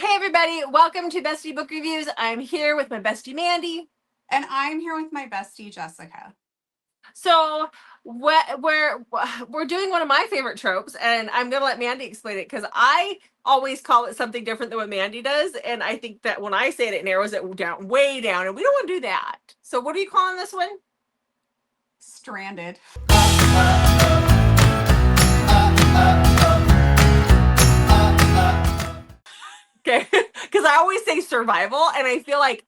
Hey everybody, welcome to Bestie Book Reviews. I'm here with my bestie Mandy. And I'm here with my bestie Jessica. So we're doing one of my favorite tropes, and I'm gonna let Mandy explain it because I always call it something different than what Mandy does, and I think that when I say it, it narrows it down, way down, and we don't want to do that. So what are you calling this one? Stranded. Okay, because I always say survival, and I feel like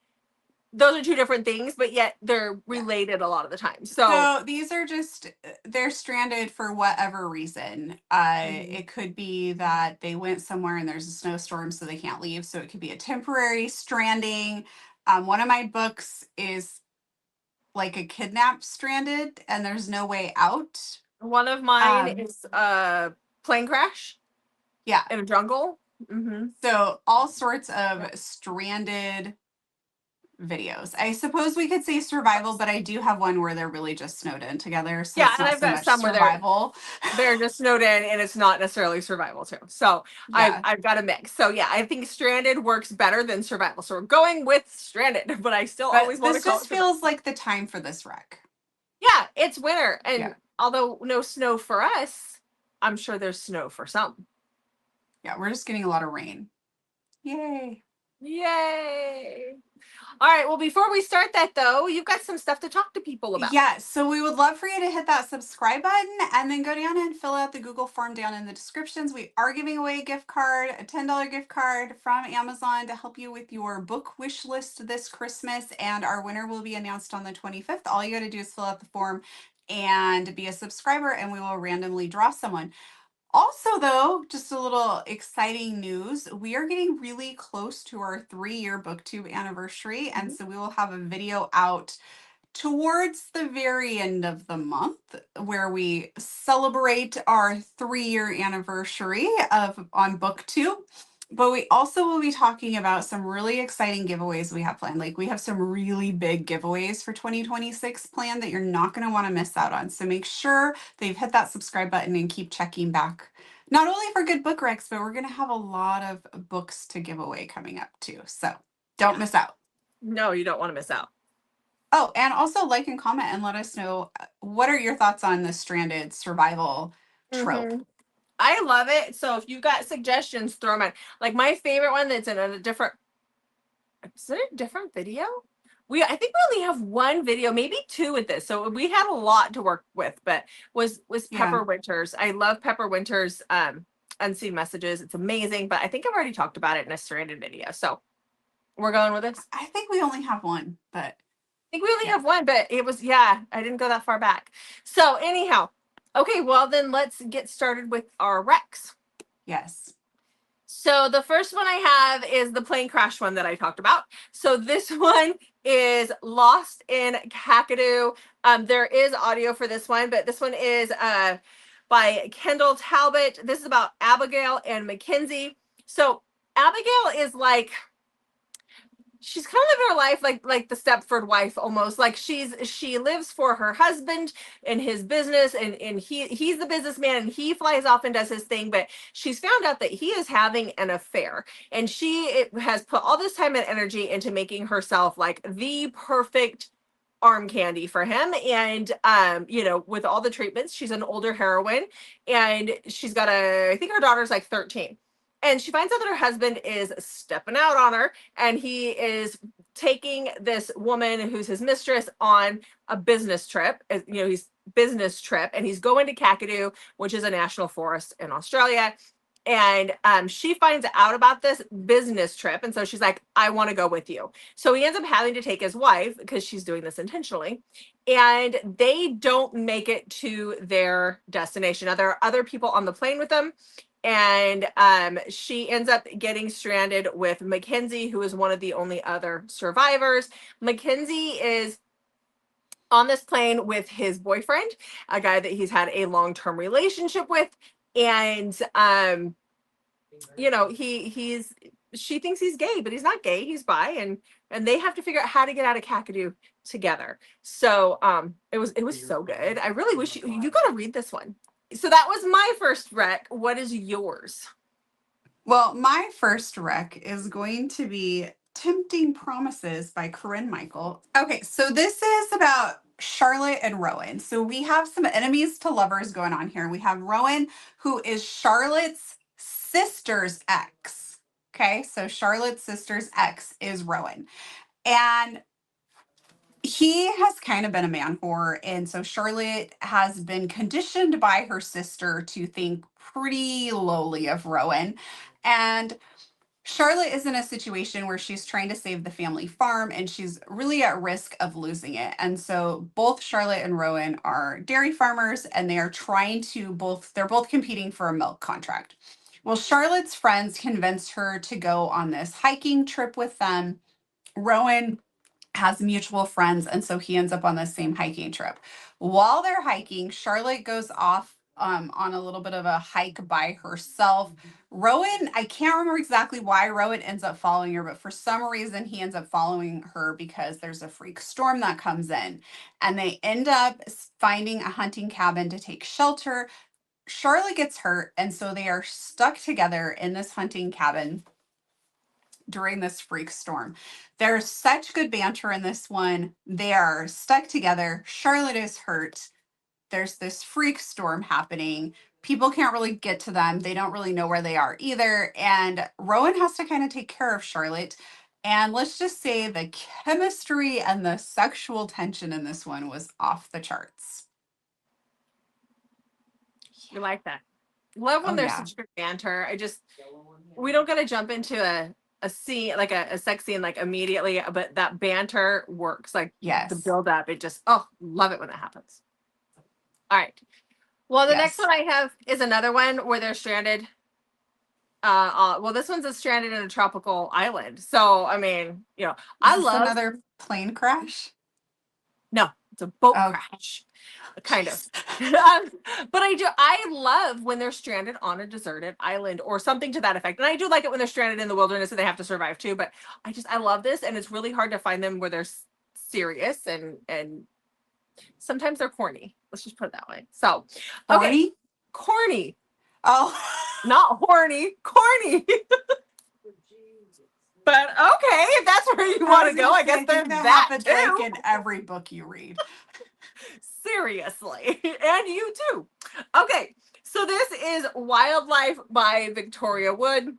those are two different things, but yet they're related a lot of the time. So these are they're stranded for whatever reason. It could be that they went somewhere and there's a snowstorm, so they can't leave. So it could be a temporary stranding. One of my books is like a kidnapped stranded and there's no way out. One of mine is plane crash. Yeah. In a jungle. So all sorts of stranded videos. I suppose we could say survival, but I do have one where they're really just snowed in together. So yeah, it's and not I've so got much some survival. where they're just snowed in and it's not necessarily survival too. So Yeah. I've got a mix. So yeah, I think stranded works better than survival. So we're going with stranded, but I still always want to this call just it feels like the time for this wreck. Yeah, it's winter. And although no snow for us, I'm sure there's snow for some. Yeah, we're just getting a lot of rain. Yay. Yay. All right, well, before we start that, though, you've got some stuff to talk to people about. Yeah, so we would love for you to hit that subscribe button and then go down and fill out the Google form down in the descriptions. We are giving away a gift card, a $10 gift card from Amazon to help you with your book wish list this Christmas, and our winner will be announced on the 25th. All you got to do is fill out the form and be a subscriber, and we will randomly draw someone. Also, though, just a little exciting news. We are getting really close to our 3-year booktube anniversary. And so we will have a video out towards the very end of the month where we celebrate our 3-year anniversary on booktube. But we also will be talking about some really exciting giveaways we have planned. Like we have some really big giveaways for 2026 planned that you're not going to want to miss out on. So make sure that you've hit that subscribe button and keep checking back. Not only for good book recs, but we're going to have a lot of books to give away coming up too. So don't miss out. No, you don't want to miss out. Oh, and also like and comment and let us know what are your thoughts on the stranded survival trope. I love it. So if you've got suggestions, throw them in. Like my favorite one that's in a different, is it a different video? I think we only have one video, maybe two with this. So we had a lot to work with, but was Pepper Winters. I love Pepper Winters Unseen Messages. It's amazing, but I think I've already talked about it in a stranded video. So we're going with this. I think we only have one, but I think we only have one, but it was, I didn't go that far back. So anyhow, okay, well then let's get started with our recs. Yes. So the first one I have is the plane crash one that I talked about. So this one is Lost in Kakadu. There is audio for this one, but this one is by Kendall Talbot. This is about Abigail and Mackenzie. So Abigail is like, she's kind of living her life like the Stepford wife almost. Like she lives for her husband and his business, and he's the businessman and he flies off and does his thing, but she's found out that he is having an affair, and she has put all this time and energy into making herself like the perfect arm candy for him. And with all the treatments, she's an older heroine, and she's got I think her daughter's like 13. And she finds out that her husband is stepping out on her, and he is taking this woman who's his mistress on a business trip. He's business trip, and he's going to Kakadu, which is a national forest in Australia. And she finds out about this business trip, and so she's like, I want to go with you. So he ends up having to take his wife because she's doing this intentionally, and they don't make it to their destination. Now there are other people on the plane with them, and she ends up getting stranded with Mackenzie, who is one of the only other survivors. Mackenzie is on this plane with his boyfriend, a guy that he's had a long-term relationship with, and she thinks he's gay, but he's not gay, he's bi, and they have to figure out how to get out of Kakadu together. So it was so good. I really wish you got to read this one. So that was my first rec. What is yours? Well, my first rec is going to be Tempting Promises by Corinne Michael. Okay, so this is about Charlotte and Rowan. So we have some enemies to lovers going on here. We have Rowan, who is Charlotte's sister's ex. Okay, so Charlotte's sister's ex is Rowan. And he has kind of been a man whore. And so Charlotte has been conditioned by her sister to think pretty lowly of Rowan. And Charlotte is in a situation where she's trying to save the family farm and she's really at risk of losing it. And so both Charlotte and Rowan are dairy farmers and they are trying to they're both competing for a milk contract. Well, Charlotte's friends convince her to go on this hiking trip with them. Rowan has mutual friends, and so he ends up on the same hiking trip. While they're hiking, Charlotte goes off on a little bit of a hike by herself. Rowan, I can't remember exactly why Rowan ends up following her, but for some reason he ends up following her because there's a freak storm that comes in, and they end up finding a hunting cabin to take shelter. Charlotte gets hurt, and so they are stuck together in this hunting cabin during this freak storm. There's such good banter in this one. They are stuck together. Charlotte is hurt. There's this freak storm happening. People can't really get to them. They don't really know where they are either. And Rowan has to kind of take care of Charlotte. And let's just say the chemistry and the sexual tension in this one was off the charts. You like that? Love when Oh, there's yeah. such good banter. We don't gotta jump into a scene, like a sex scene, like immediately, but that banter works. Like the Yes. build up, it just, oh, love it when that happens. All right. Well, the next Yes. one I have is another one where they're stranded. Well, this one's stranded in a tropical island. So, I mean, Is I this love, another plane crash? no, it's a boat Oh, crash, kind of. But I love when they're stranded on a deserted island or something to that effect. And I do like it when they're stranded in the wilderness and they have to survive too. But I love this, and it's really hard to find them where they're serious and sometimes they're corny. Let's just put it that way. So, okay, horny? corny, Oh. not horny, corny. But okay, if that's where you want to go, I guess there's that happens like too. in every book you read. Seriously. And you too. Okay. So this is Wildlife by Victoria Wood.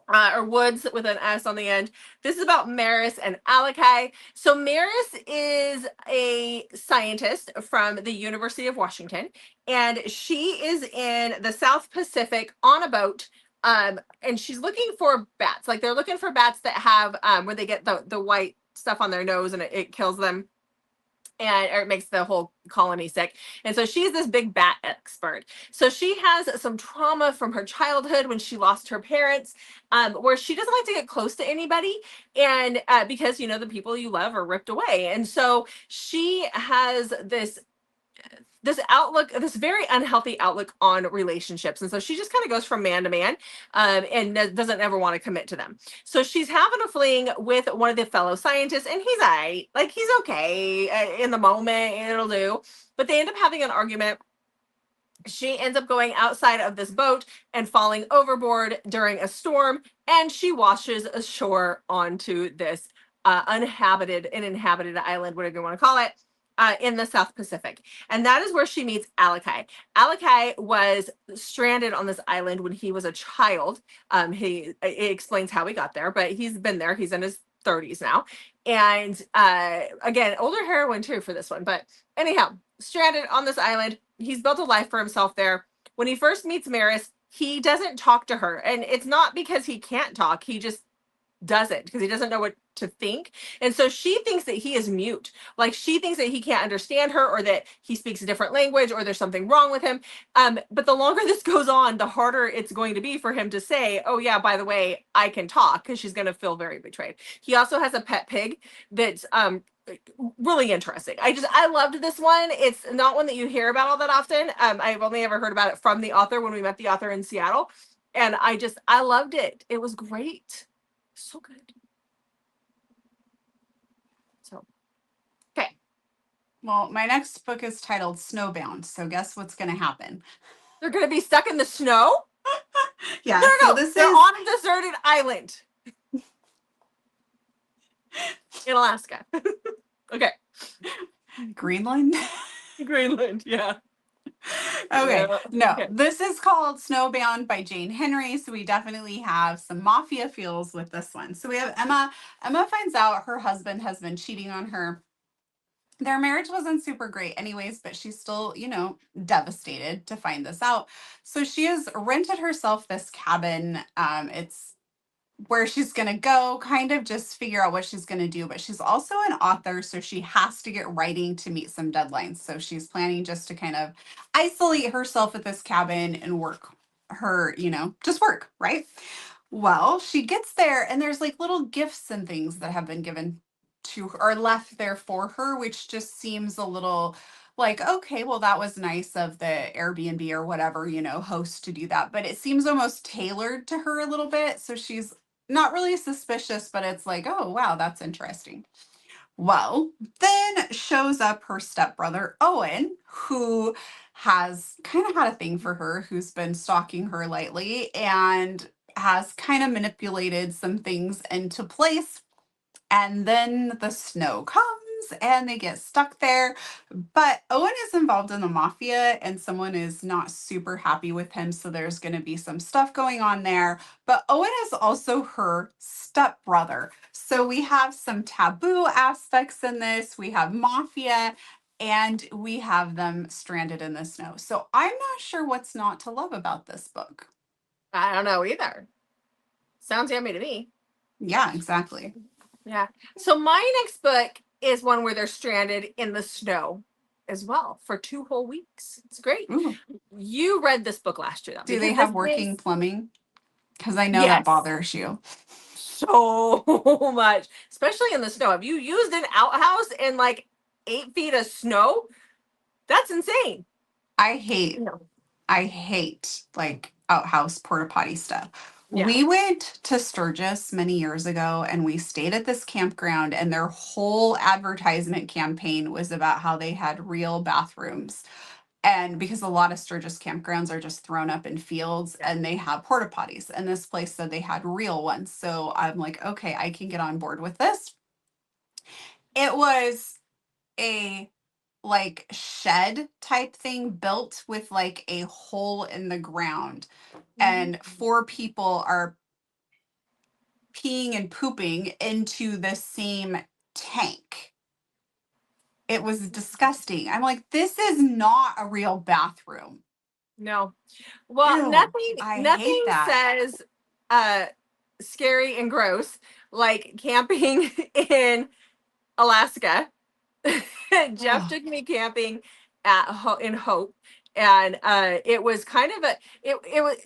Or Woods with an S on the end. This is about Maris and Alakai. So Maris is a scientist from the University of Washington, and she is in the South Pacific on a boat. And she's looking for bats. Like they're looking for bats that have where they get the white stuff on their nose and it kills them, or it makes the whole colony sick. And so she's this big bat expert. So she has some trauma from her childhood when she lost her parents, where she doesn't like to get close to anybody, and because the people you love are ripped away. And so she has this outlook, this very unhealthy outlook on relationships. And so she just kind of goes from man to man, and doesn't ever want to commit to them. So she's having a fling with one of the fellow scientists, and he's all right. Like he's okay in the moment, it'll do. But they end up having an argument. She ends up going outside of this boat and falling overboard during a storm, and she washes ashore onto this uninhabited island, whatever you want to call it, in the South Pacific. And that is where she meets Alakai. Alakai was stranded on this island when he was a child. It explains how he got there, but he's been there. He's in his 30s now. And again, older heroine too for this one. But anyhow, stranded on this island. He's built a life for himself there. When he first meets Maris, he doesn't talk to her. And it's not because he can't talk. He just doesn't, because he doesn't know what to think. And so she thinks that he is mute. Like she thinks that he can't understand her, or that he speaks a different language, or there's something wrong with him. But the longer this goes on, the harder it's going to be for him to say, oh yeah, by the way, I can talk, because she's going to feel very betrayed. He also has a pet pig that's really interesting. I loved this one. It's not one that you hear about all that often. I've only ever heard about it from the author when we met the author in Seattle. And I loved it. It was great. So good. So, okay. Well, my next book is titled Snowbound. So guess what's going to happen? They're going to be stuck in the snow? Yeah, No, so no, this they're is on a deserted island in Alaska. Okay. Greenland. Greenland, yeah. Okay, Yeah. no, Okay. this is called Snowbound by Jane Henry. So we definitely have some mafia feels with this one. So we have Emma. Emma finds out her husband has been cheating on her. Their marriage wasn't super great, anyways, but she's still, devastated to find this out. So she has rented herself this cabin. It's where she's going to go, kind of just figure out what she's going to do. But she's also an author, so she has to get writing to meet some deadlines. So she's planning just to kind of isolate herself at this cabin and work her, just work, right? Well, she gets there and there's like little gifts and things that have been given to her or left there for her, which just seems a little like, okay, well, that was nice of the Airbnb or whatever, host to do that. But it seems almost tailored to her a little bit. So she's not really suspicious, but it's like, oh, wow, that's interesting. Well, then shows up her stepbrother, Owen, who has kind of had a thing for her, who's been stalking her lately and has kind of manipulated some things into place. And then the snow comes and they get stuck there. But Owen is involved in the mafia and someone is not super happy with him. So there's going to be some stuff going on there. But Owen is also her stepbrother. So we have some taboo aspects in this. We have mafia and we have them stranded in the snow. So I'm not sure what's not to love about this book. I don't know either. Sounds yummy to me. Yeah, exactly. Yeah. So my next book is one where they're stranded in the snow as well for 2 whole weeks. It's great. Ooh. You read this book last year, though. Do they because have this working is- plumbing? Because I know that Yes. bothers you. So much, especially in the snow. If you used an outhouse in like 8 feet of snow, that's insane. I hate No. like outhouse porta potty stuff. Yeah. We went to Sturgis many years ago and we stayed at this campground and their whole advertisement campaign was about how they had real bathrooms. And because a lot of Sturgis campgrounds are just thrown up in fields and they have porta potties. And this place said they had real ones. So I'm like, okay, I can get on board with this. It was a like shed type thing built with like a hole in the ground and 4 people are peeing and pooping into the same tank. It was disgusting. I'm like, this is not a real bathroom. No. Well, Ew, nothing I hate nothing that. says scary and gross like camping in Alaska. Jeff Ugh. took me camping in Hope, and it was kind of it was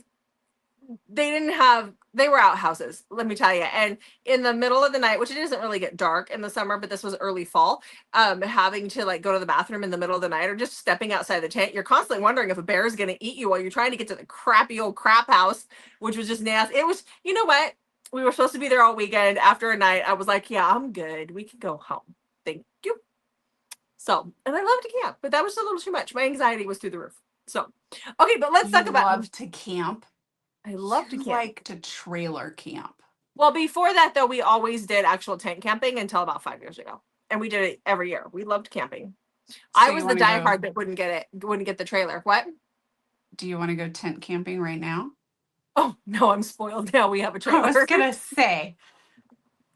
they were outhouses, let me tell you. And in the middle of the night, which it doesn't really get dark in the summer, but this was early fall, having to like go to the bathroom in the middle of the night or just stepping outside the tent, you're constantly wondering if a bear is going to eat you while you're trying to get to the crappy old crap house, which was just nasty. It was, you know what? We were supposed to be there all weekend. After a night, I was like, yeah, I'm good. We can go home. Thank you. So, and I love to camp, but that was a little too much. My anxiety was through the roof. So, okay, but let's You talk about. love to camp. I love to You camp. like to trailer camp. Well, before that, though, we always did actual tent camping until about 5 years ago, and we did it every year. We loved camping. I was the diehard that wouldn't get the trailer. What? Do you want to go tent camping right now? Oh no, I'm spoiled now. We have a trailer. I was gonna say.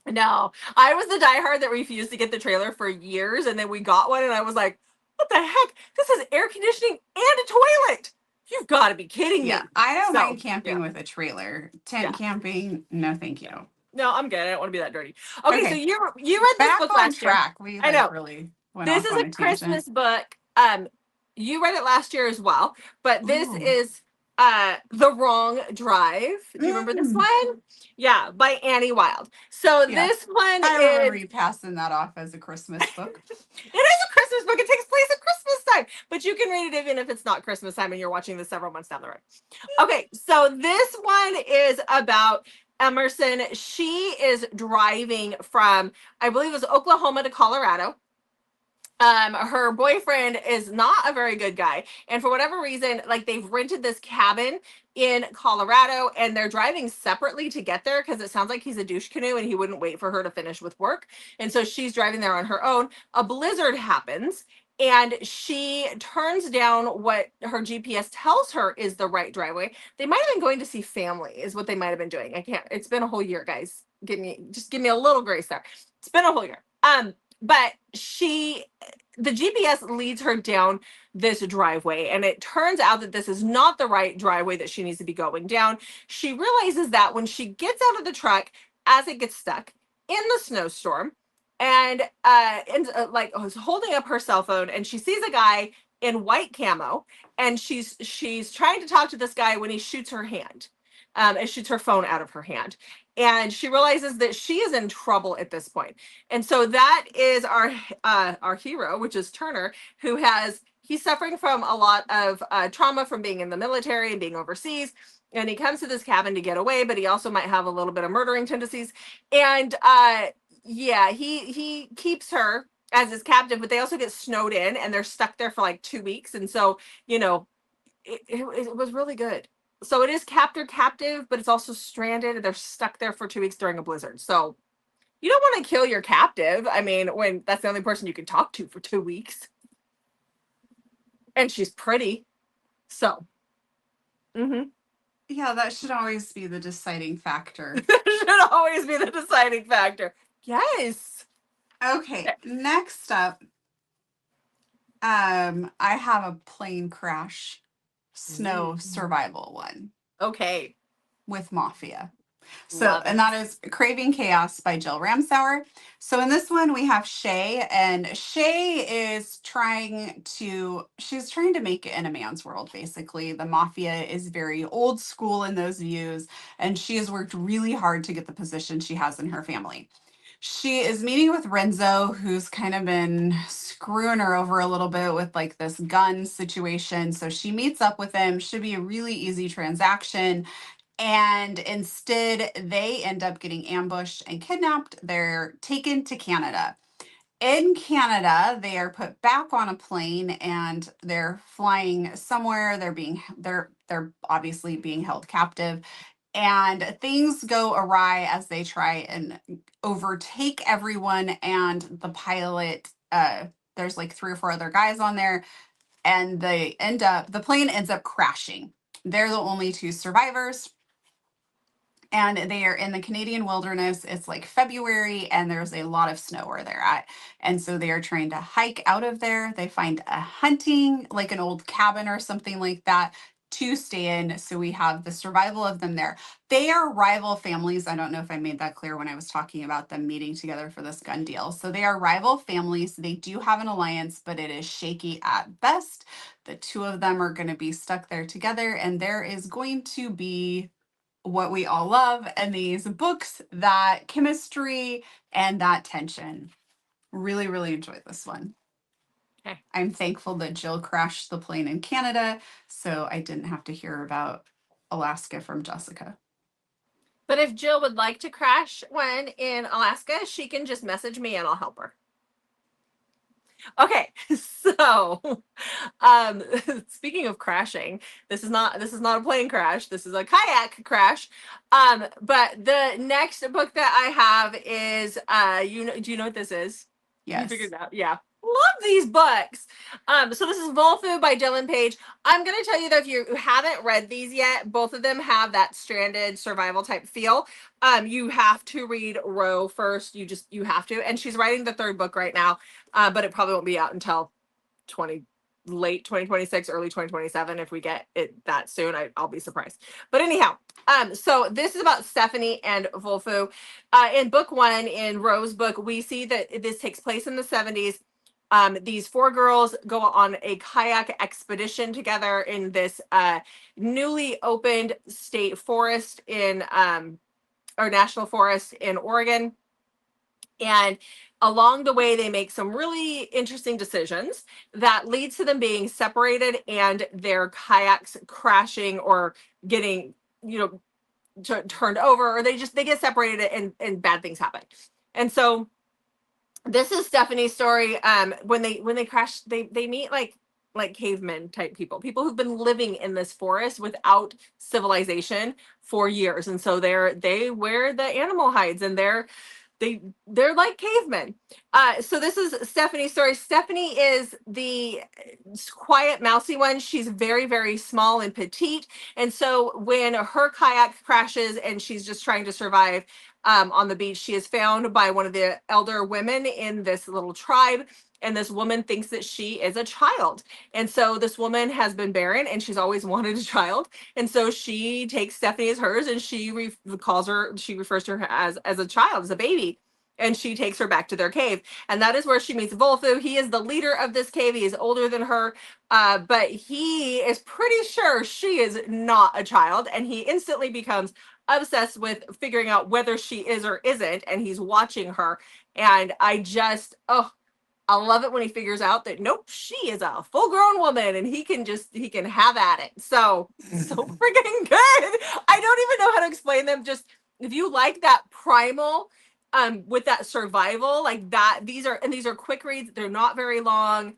No, I was the diehard that refused to get the trailer for years, and then we got one, and I was like, "What the heck? This has air conditioning and a toilet. You've got to be kidding me!" Yeah, I don't mind camping with a trailer. Tent Yeah. camping, no, thank you. No, I'm good. I don't want to be that dirty. Okay, so Okay. you read this book last year. Back on track. We I know. really went This off is on a a Christmas tangent. book. You read it last year as well, but this Ooh. is The Wrong Drive. Do you remember this one? Yeah, by Annie Wilde. So Yeah. this one I is remember you passing that off as a Christmas book. it is a Christmas book. It takes place at Christmas time, but you can read it even if it's not Christmas time and you're watching this several months down the road. Okay, so this one is about Emerson. She is driving from, I believe it was Oklahoma to Colorado. her boyfriend is not a very good guy, and for whatever reason, like, they've rented this cabin in Colorado, and they're driving separately to get there because it sounds like he's a douche canoe and he wouldn't wait for her to finish with work, and so she's driving there on her own. A blizzard happens, and she turns down what her GPS tells her is the right driveway. They might have been going to see family, is what they might have been doing. I can't. It's been a whole year, guys. Just give me a little grace there. It's been a whole year. But the GPS leads her down this driveway, and it turns out that this is not the right driveway that she needs to be going down. She realizes that when she gets out of the truck, as it gets stuck in the snowstorm, and like, was holding up her cell phone, and she sees a guy in white camo, and she's trying to talk to this guy when he shoots her hand, and shoots her phone out of her hand, and she realizes that she is in trouble at this point. And so that is our hero, which is Turner, who he's suffering from a lot of trauma from being in the military and being overseas. And he comes to this cabin to get away, but he also might have a little bit of murdering tendencies. And yeah, he keeps her as his captive, but they also get snowed in, and they're stuck there for like 2 weeks. And so, it was really good. So it is captive, but it's also stranded. They're stuck there for 2 weeks during a blizzard. So you don't want to kill your captive. I mean, when that's the only person you can talk to for 2 weeks. And she's pretty. So. Yeah, that should always be the deciding factor. That should always be the deciding factor. Yes. Okay, next up, I have a plane crash snow survival one. Okay. With Mafia. So, and that is Craving Chaos by Jill Ramsauer. So in this one we have Shay, and Shay is she's trying to make it in a man's world, basically. The Mafia is very old school in those views, and she has worked really hard to get the position she has in her family. She is meeting with Renzo, who's kind of been screwing her over a little bit with like this gun situation. So she meets up with him. Should be a really easy transaction. And instead, they end up getting ambushed and kidnapped. They're taken to Canada. In Canada, they are put back on a plane and they're flying somewhere. They're obviously being held captive. And things go awry as they try and overtake everyone. And the pilot, there's like 3 or 4 other guys on there, and the plane ends up crashing. They're the only 2 survivors. And they are in the Canadian wilderness. It's like February, and there's a lot of snow where they're at. And so they are trying to hike out of there. They find a hunting, like an old cabin or something like that, to stay in. So we have the survival of them there. They are rival families. I don't know if I made that clear when I was talking about them meeting together for this gun deal. So they are rival families. They do have an alliance, but it is shaky at best. The 2 of them are going to be stuck there together, and there is going to be what we all love and these books, that chemistry and that tension. Really, really enjoyed this one. Okay. I'm thankful that Jill crashed the plane in Canada, so I didn't have to hear about Alaska from Jessica. But if Jill would like to crash one in Alaska, she can just message me and I'll help her. Okay, so speaking of crashing, this is not a plane crash. This is a kayak crash. But the next book that I have is do you know what this is? Yes. You figured it out. Yeah. Love these books. So this is Voluu by Dylan Page. I'm going to tell you that if you haven't read these yet, both of them have that stranded survival type feel. You have to read Row first. You have to. And she's writing the 3rd book right now, but it probably won't be out until late 2026, early 2027. If we get it that soon, I'll be surprised. But anyhow, so this is about Stephanie and Voluu. In book 1, in Row's book, we see that this takes place in the 70s. These 4 girls go on a kayak expedition together in this newly opened state forest or national forest in Oregon. And along the way, they make some really interesting decisions that leads to them being separated and their kayaks crashing or getting, turned over, or they get separated and bad things happen. And so this is Stephanie's story. When they crash, they meet like cavemen type people who've been living in this forest without civilization for years, and so they wear the animal hides, and they're like cavemen. So this is Stephanie's story. Stephanie is the quiet, mousy one. She's very, very small and petite. And so when her kayak crashes and she's just trying to survive on the beach, she is found by one of the elder women in this little tribe. And this woman thinks that she is a child. And so this woman has been barren and she's always wanted a child. And so she takes Stephanie as hers, and she refers to her as a child, as a baby. And she takes her back to their cave. And that is where she meets Voluu. He is the leader of this cave. He is older than her, but he is pretty sure she is not a child. And he instantly becomes obsessed with figuring out whether she is or isn't. And he's watching her. And I love it when he figures out that nope, she is a full-grown woman, and he can have at it. So freaking good. I don't even know how to explain them. Just if you like that primal, with that survival, like that, these are quick reads. They're not very long.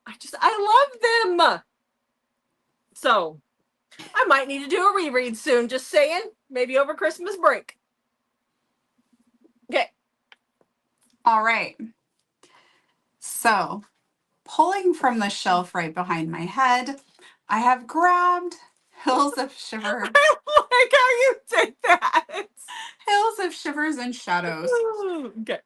I love them. So I might need to do a reread soon. Just saying, maybe over Christmas break. Okay. All right. So, pulling from the shelf right behind my head, I have grabbed Hills of Shivers. I like how you did that. Hills of Shivers and Shadows. Okay.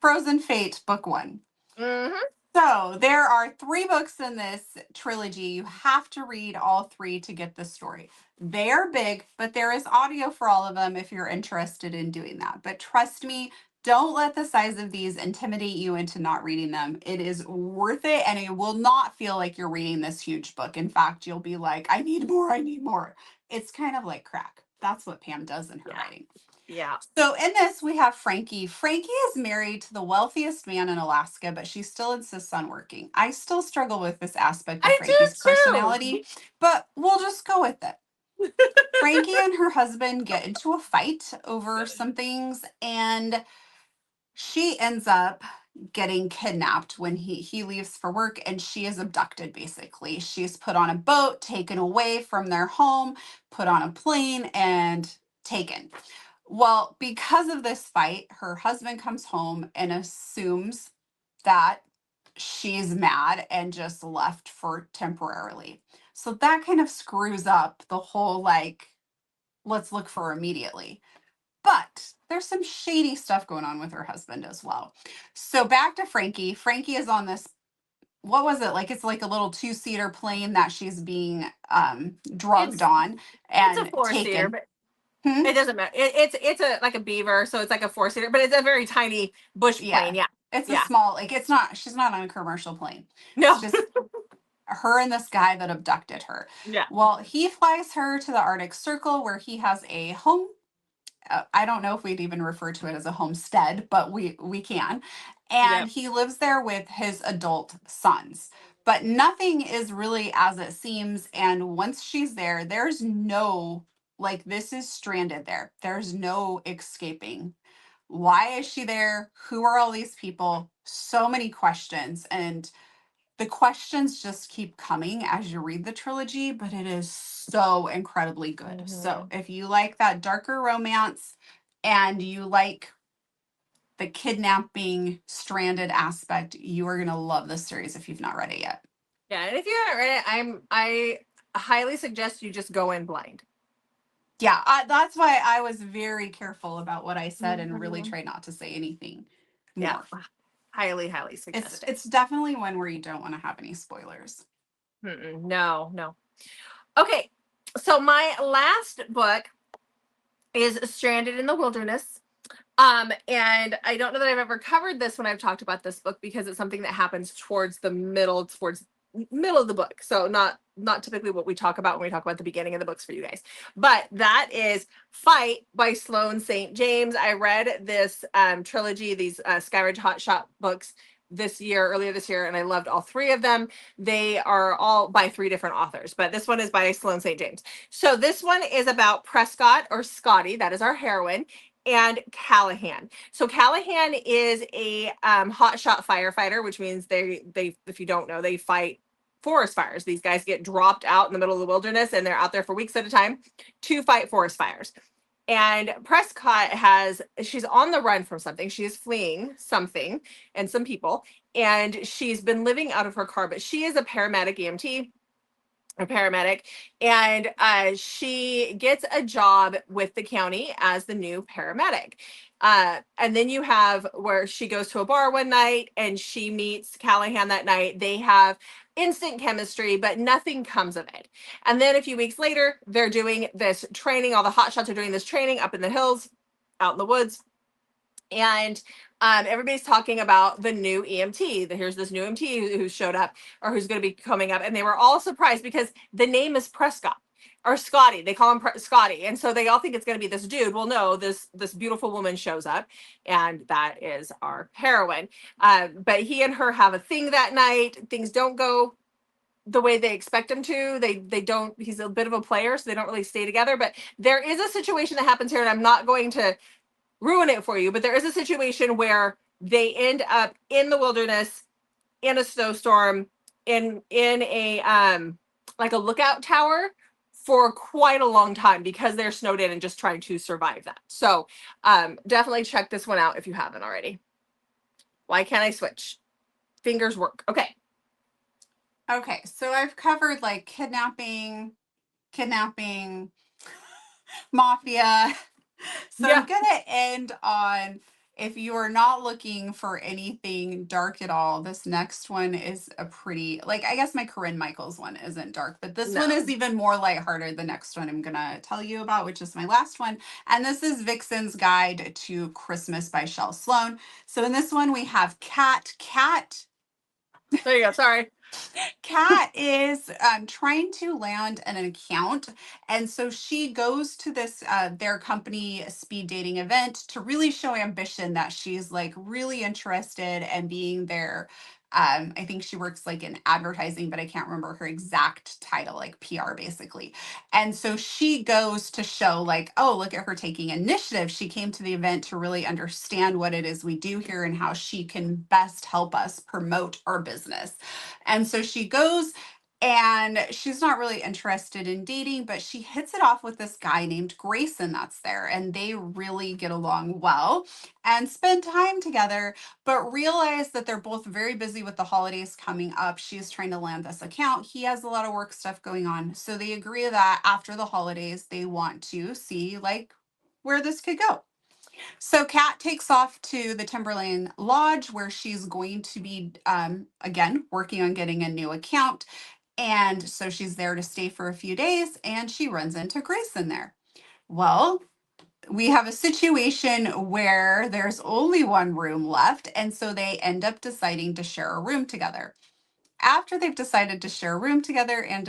Frozen Fate, book 1. Mm-hmm. So, there are 3 books in this trilogy. You have to read all 3 to get the story. They are big, but there is audio for all of them if you're interested in doing that. But trust me, don't let the size of these intimidate you into not reading them. It is worth it, and it will not feel like you're reading this huge book. In fact, you'll be like, I need more, I need more. It's kind of like crack. That's what Pam does in her writing. Yeah. So in this, we have Frankie. Frankie is married to the wealthiest man in Alaska, but she still insists on working. I still struggle with this aspect of Frankie's personality, but we'll just go with it. Frankie and her husband get into a fight over some things, and she ends up getting kidnapped when he leaves for work, and she is abducted. Basically, she's put on a boat, taken away from their home, put on a plane, and taken. Well, because of this fight, her husband comes home and assumes that she's mad and just left for temporarily. So that kind of screws up the whole, like, let's look for her immediately. But there's some shady stuff going on with her husband as well. So back to Frankie. Frankie is on this, what was it? Like, it's like a little 2-seater plane that she's being drugged on and it's a 4-seater, taken. but it doesn't matter. It's a like a Beaver, so it's like a 4-seater, but it's a very tiny bush plane. Yeah. It's a small, like, it's not, she's not on a commercial plane. No. It's just her and this guy that abducted her. Yeah. Well, he flies her to the Arctic Circle where he has a home. I don't know if we'd even refer to it as a homestead, but we can. And he lives there with his adult sons. But nothing is really as it seems. And once she's there, there's no, like, this is stranded there. There's no escaping. Why is she there? Who are all these people? So many questions. And the questions just keep coming as you read the trilogy, but it is so incredibly good. Mm-hmm. So if you like that darker romance and you like the kidnapping stranded aspect, you are going to love this series if you've not read it yet. Yeah, and if you haven't read it, I highly suggest you just go in blind. Yeah, that's why I was very careful about what I said and really tried not to say anything more. Yeah, highly suggest It's definitely one where you don't want to have any spoilers. No. Okay, so my last book is Stranded in the Wilderness. And I don't know that I've ever covered this when I've talked about this book because it's something that happens towards the middle of the book. So not typically what we talk about when we talk about the beginning of the books for you guys. But that is Fight by Sloane St. James. I read this trilogy, these Skyridge Hotshot books earlier this year, and I loved all 3 of them. They are all by 3 different authors, but this one is by Sloane St. James. So this one is about Prescott, or Scotty, that is our heroine, and Callahan. So Callahan is a hotshot firefighter, which means they if you don't know, they fight forest fires. These guys get dropped out in the middle of the wilderness and they're out there for weeks at a time to fight forest fires. And Prescott she's on the run from something. She is fleeing something and some people, and she's been living out of her car, but she is a paramedic EMT, a paramedic, and she gets a job with the county as the new paramedic. And then you have where she goes to a bar one night and she meets Callahan that night. They have instant chemistry, but nothing comes of it. And then a few weeks later, they're doing this training. All the hotshots are doing this training up in the hills, out in the woods. And everybody's talking about the new EMT. Here's this new EMT who showed up or who's going to be coming up. And they were all surprised because the name is Prescott or Scotty. They call him Scotty. And so they all think it's going to be this dude. Well, no, this beautiful woman shows up, and that is our heroine. But he and her have a thing that night. Things don't go the way they expect him to. They don't, he's a bit of a player, so they don't really stay together. But there is a situation that happens here, and I'm not going to ruin it for you, but there is a situation where they end up in the wilderness in a snowstorm in a like a lookout tower for quite a long time because they're snowed in and just trying to survive that. So definitely check this one out if you haven't already. Why can't I switch? Fingers work. Okay. Okay, so I've covered like kidnapping, mafia. So Yeah. I'm gonna end on, if you are not looking for anything dark at all, this next one is a pretty, like, I guess my Corinne Michaels one isn't dark, but this one No. is even more lighthearted. The next one I'm gonna tell you about, which is my last one. And this is Vixen's Guide to Christmas by Shel Sloan. So in this one we have Kat. There you go. Sorry. Kat is trying to land an account, and so she goes to this their company speed dating event to really show ambition that she's like really interested in being there. I think she works like in advertising, but I can't remember her exact title, like PR basically. And so she goes to show like, oh, look at her taking initiative. She came to the event to really understand what it is we do here and how she can best help us promote our business. And so she goes, and she's not really interested in dating, but she hits it off with this guy named Grayson that's there. And they really get along well and spend time together, but realize that they're both very busy with the holidays coming up. She's trying to land this account. He has a lot of work stuff going on. So they agree that after the holidays, they want to see like where this could go. So Kat takes off to the Timberlane Lodge where she's going to be, again, working on getting a new account. And so she's there to stay for a few days, and she runs into Grayson there. Well, we have a situation where there's only one room left, and so they end up deciding to share a room together. After they've decided to share a room together and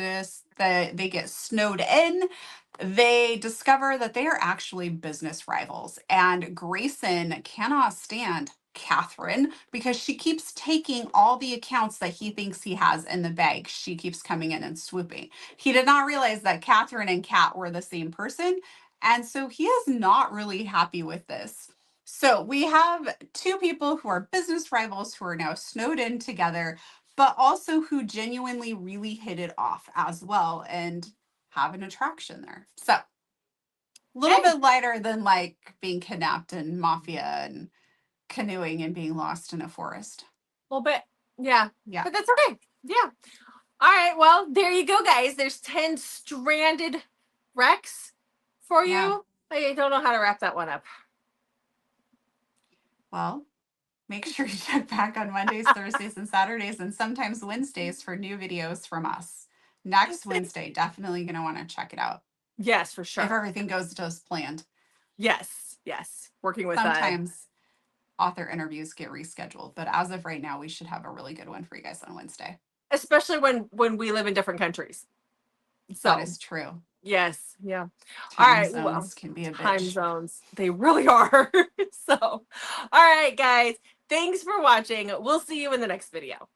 they get snowed in, they discover that they are actually business rivals. And Grayson cannot stand Catherine because she keeps taking all the accounts that he thinks he has in the bag. She keeps coming in and swooping. He did not realize that Catherine and Kat were the same person. And so he is not really happy with this. So we have two people who are business rivals who are now snowed in together, but also who genuinely really hit it off as well and have an attraction there. So a little Hey, bit lighter than like being kidnapped and mafia and canoeing and being lost in a forest. a little bit. Yeah. Yeah. But that's okay. Yeah. All right. Well, there you go, guys. There's 10 stranded wrecks for Yeah. you. I don't know how to wrap that one up. Well, make sure you check back on Mondays, Thursdays, and Saturdays, and sometimes Wednesdays for new videos from us. Next Wednesday, definitely going to want to check it out. Yes, for If sure. everything goes as planned. Yes. Yes. Working with Sometimes author interviews get rescheduled, but as of right now, we should have a really good one for you guys on Wednesday. especially when we live in different countries. So That is true. yes. Yeah. All Time right. zones Well, can be a time bitch. zones. They really are. So, all right, guys. Thanks for watching. We'll see you in the next video.